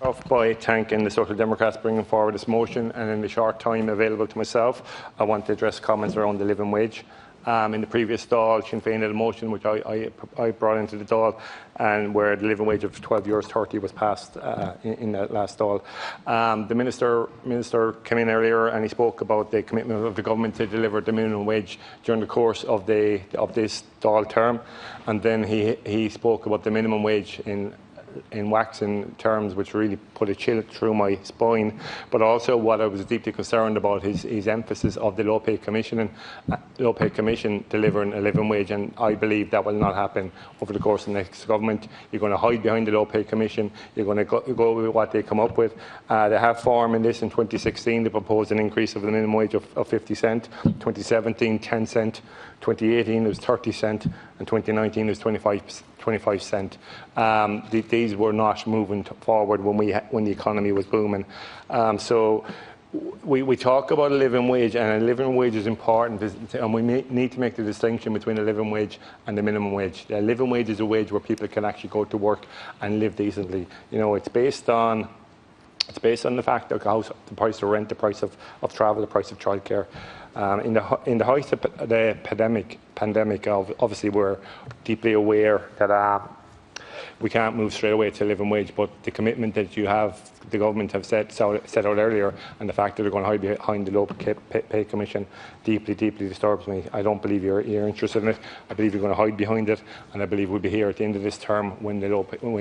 Off by thanking the Social Democrats bringing forward this motion, and in the short time available to myself, I want to address comments around the living wage. In the previous Dáil, Sinn Féin had a motion which I brought into the Dáil, and where the living wage of €12.30 was passed in that last Dáil. The minister came in earlier and he spoke about the commitment of the government to deliver the minimum wage during the course of this Dáil term, and then he spoke about the minimum wage in waxing terms, which really put a chill through my spine. But also what I was deeply concerned about is his emphasis of the Low Pay Commission delivering a living wage, and I believe that will not happen over the course of the next government. You're going to hide behind the Low Pay Commission. You're going to go with what they come up with. They have formed in this in 2016. They proposed an increase of the minimum wage of 50 cent. 2017, 10 cent. 2018 it was 30 cent, and 2019 it was 25 cent. These were not moving forward when the economy was booming. So we talk about a living wage, and a living wage is important, and we need to make the distinction between a living wage and the minimum wage. A living wage is a wage where people can actually go to work and live decently. You know, it's based on the fact that the price of rent, the price of travel, the price of childcare. In the height of the pandemic, obviously we're deeply aware that we can't move straight away to a living wage, but the commitment that the government have set out earlier, and the fact that they're going to hide behind the Low Pay Commission deeply disturbs me. I don't believe you're interested in it. I believe you're going to hide behind it, and I believe we'll be here at the end of this term when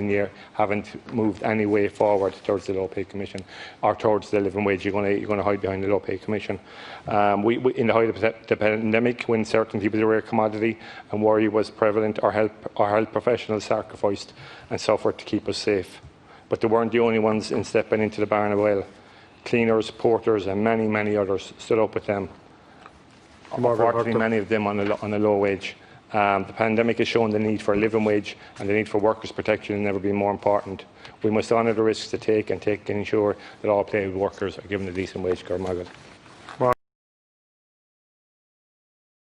you haven't moved any way forward towards the Low Pay Commission or towards the living wage. You're going to hide behind the Low Pay Commission. In the height of the pandemic, when certainty was a rare commodity and worry was prevalent, our health professionals sacrificed and suffered to keep us safe. But they weren't the only ones in stepping into the barn of oil. Cleaners, porters and many others stood up with them. Unfortunately, many of them on a low wage. The pandemic has shown the need for a living wage, and the need for workers' protection has never been more important. We must honour the risks to take and ensure that all paid workers are given a decent wage.